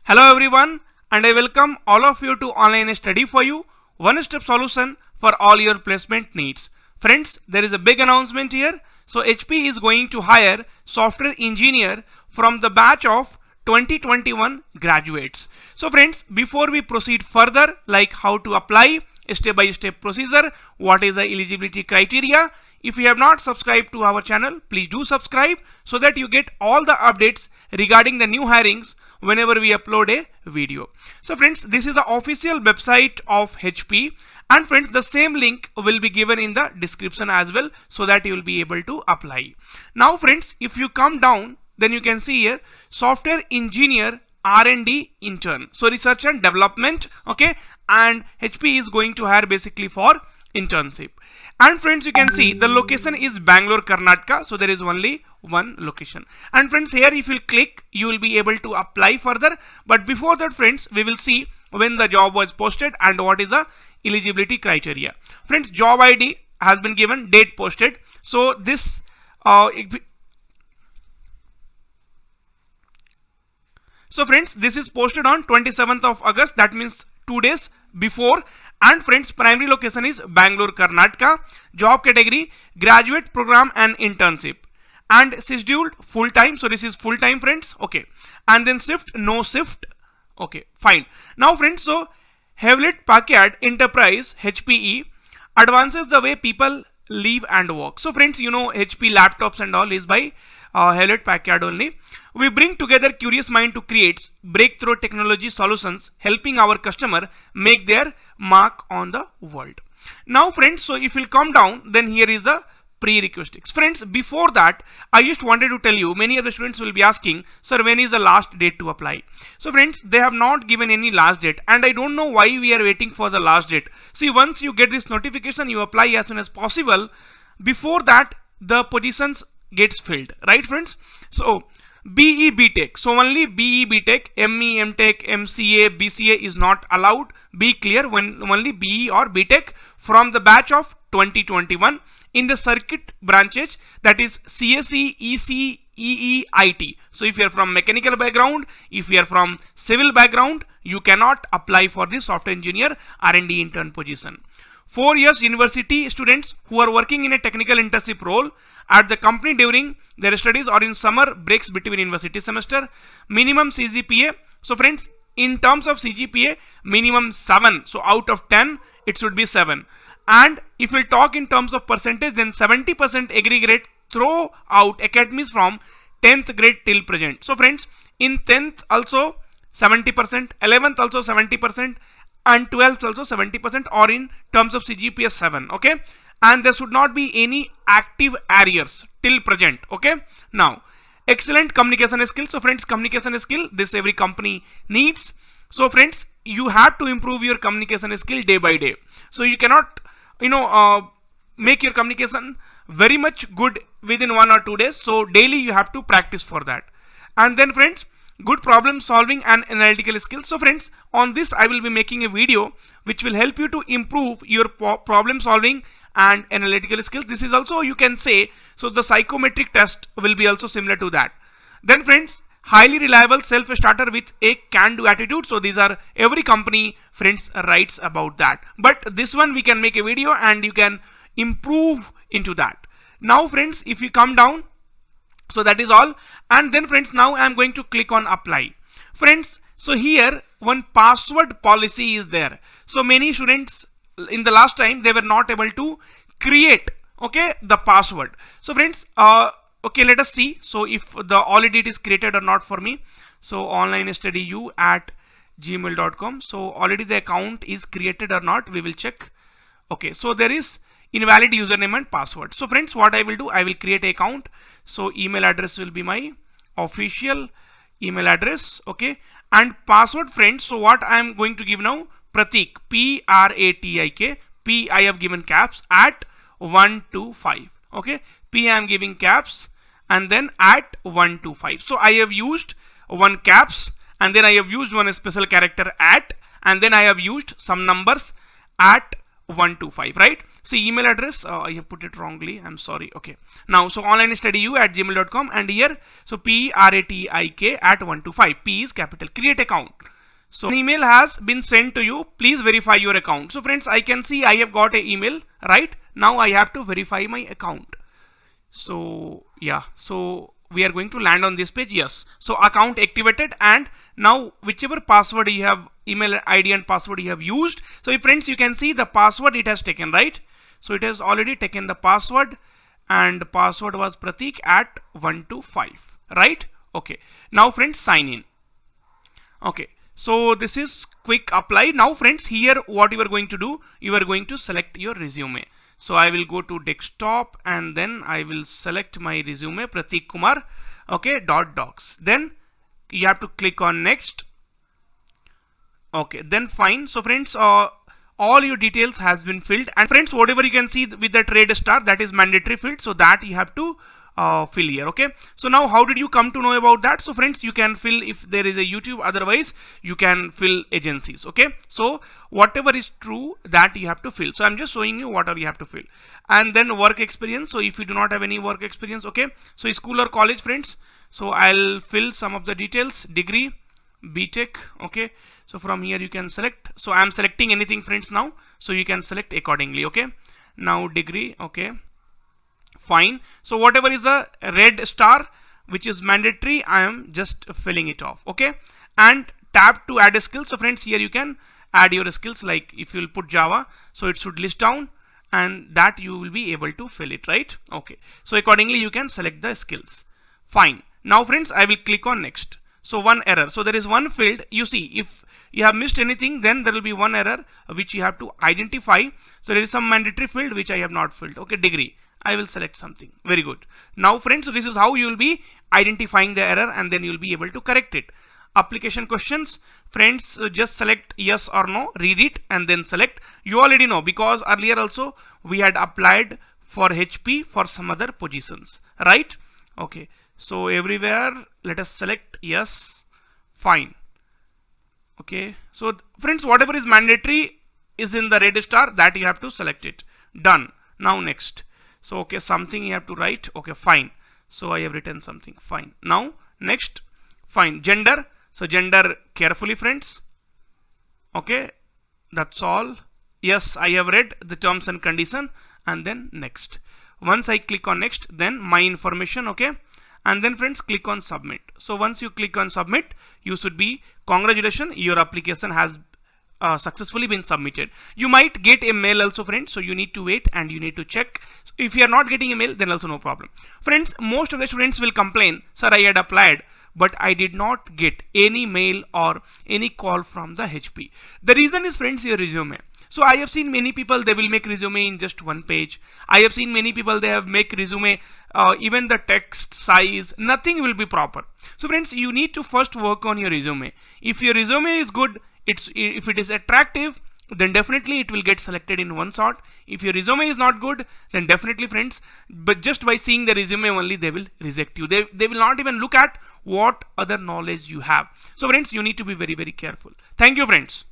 Hello everyone, and I welcome all of you to Online Study for You, one-step solution for all your placement needs. Friends, there is a big announcement here. So HP is going to hire software engineer from the batch of 2021 graduates. So friends, before we proceed further, like how to apply, step-by-step procedure, what is the eligibility criteria, if you have not subscribed to our channel, please do subscribe so that you get all the updates regarding the new hirings whenever we upload a video. So friends, this is the official website of HP, and friends, the same link will be given in the description as well so that you will be able to apply. Now friends, if you come down, then you can see here software engineer R&D intern, so research and development, okay, and HP is going to hire basically for internship. And friends, you can see the location is Bangalore, Karnataka, so there is only one location. And friends, here if you click, you will be able to apply further. But before that friends, we will see when the job was posted and what is the eligibility criteria. Friends, job ID has been given, date posted. So this so friends, this is posted on 27th of August, that means 2 days before. And friends, primary location is Bangalore, Karnataka. Job category, graduate program and internship. And scheduled full time, so this is full time friends, okay. And then shift, no shift, okay, fine. Now friends, so Hewlett Packard Enterprise, HPE, advances the way people live and work. So friends, you know HP laptops and all is by Hewlett Packard only. We bring together curious mind to create breakthrough technology solutions, helping our customer make their mark on the world. Now friends, so if you'll come down, then here is the prerequisites. Friends, before that, I just wanted to tell you, many of the students will be asking, sir, when is the last date to apply? So friends, they have not given any last date, and I don't know why we are waiting for the last date. See, once you get this notification, you apply as soon as possible. Before that, the positions gets filled, right friends? So BE BTech, so only BE BTech, ME MTech, MCA, BCA is not allowed. Be clear, when only BE or BTech from the batch of 2021 in the circuit branches, that is CSE, EC, EE, IT. So if you are from mechanical background, if you are from civil background, you cannot apply for the software engineer R&D intern position. 4 years university students who are working in a technical internship role at the company during their studies or in summer breaks between university semester. Minimum CGPA, so friends, in terms of CGPA, minimum 7, so out of 10 it should be 7. And if we'll talk in terms of percentage, then 70% aggregate throughout academies from 10th grade till present. So friends, in 10th also 70%, 11th also 70%, and 12th also 70%, or in terms of CGPA 7, okay. And there should not be any active arrears till present, okay. Now, excellent communication skills. So friends, communication skill, this every company needs. So friends, you have to improve your communication skill day by day. So you cannot, make your communication very much good within 1 or 2 days. So daily you have to practice for that. And then friends, good problem solving and analytical skills. So friends, on this I will be making a video which will help you to improve your problem solving and analytical skills. This is also, you can say, so the psychometric test will be also similar to that. Then friends, highly reliable self-starter with a can-do attitude. So these are every company friends writes about that, but this one we can make a video and you can improve into that. Now friends, if you come down, so that is all. And then friends, now I am going to click on apply. Friends, so here one password policy is there. So many students in the last time, they were not able to create, okay, the password. So friends, okay, let us see. So if the already it is created or not for me. So onlinestudyU@gmail.com. So already the account is created or not, we will check. Okay, so there is invalid username and password. So friends, what I will do, I will create an account. So email address will be my official email address, okay, and password friends. So what I am going to give now, Pratik, PRATIK, P I have given caps at 125, okay, P I am giving caps and then at 125. So I have used one caps and then I have used one special character at, and then I have used some numbers at 125, right? See, email address, I have put it wrongly, I'm sorry. Okay, now so onlinestudyU@gmail.com, and here so PRATIK at 125, P is capital. Create account. So an email has been sent to you, please verify your account. So friends, I can see I have got an email, right? Now I have to verify my account. So yeah, so we are going to land on this page. Yes, so account activated, and now whichever password you have, email ID and password you have used, so if friends, you can see the password it has taken, right? So it has already taken the password, and the password was Pratik at 125, right? Okay, now friends, sign in. Okay, so this is quick apply. Now friends, here what you are going to do, you are going to select your resume. So I will go to desktop, and then I will select my resume, Pratik Kumar, okay, .docs. Then you have to click on next. Okay, then fine. So friends, all your details has been filled, and friends, whatever you can see with that red star, that is mandatory field, so that you have to fill here. Okay, so now how did you come to know about that? So friends, you can fill if there is a YouTube, otherwise you can fill agencies. Okay, so whatever is true, that you have to fill. So I'm just showing you whatever you have to fill. And then work experience, so if you do not have any work experience, okay, so school or college, friends, so I'll fill some of the details. Degree, BTech, okay, so from here you can select. So I'm selecting anything, friends, now, so you can select accordingly. Okay, now degree, okay, fine. So whatever is a red star which is mandatory, I am just filling it off. Okay, and tap to add a skill. So friends, here you can add your skills, like if you will put Java, so it should list down, and that you will be able to fill it, right? Okay, so accordingly you can select the skills. Fine. Now friends, I will click on next. So one error, so there is one field, you see, if you have missed anything, then there will be one error which you have to identify. So there is some mandatory field which I have not filled. Okay, degree, I will select something. Very good. Now friends, so this is how you will be identifying the error, and then you will be able to correct it. Application questions, friends, just select yes or no, read it, and then select. You already know, because earlier also we had applied for HP for some other positions, right? Okay, so everywhere let us select yes. Fine. Okay, so friends, whatever is mandatory is in the red star, that you have to select it. Done. Now next. So okay, something you have to write. Okay, fine. So I have written something. Fine. Now next. Fine. Gender. So gender, carefully, friends. Okay, that's all. Yes, I have read the terms and condition, and then next. Once I click on next, then my information. Okay, and then friends, click on submit. So once you click on submit, you should be, congratulations, your application has successfully been submitted. You might get a mail also, friends, so you need to wait and you need to check. So if you are not getting a mail, then also no problem. Friends, most of the students will complain, sir, I had applied, but I did not get any mail or any call from the HP. The reason is, friends, your resume. So I have seen many people, they will make resume in just one page. I have seen many people, they have make resume, even the text size, nothing will be proper. So friends, you need to first work on your resume. If your resume is good, if it is attractive, then definitely it will get selected in one shot. If your resume is not good, then definitely, friends, but just by seeing the resume only, they will reject you. They will not even look at what other knowledge you have. So friends, you need to be very, very careful. Thank you, friends.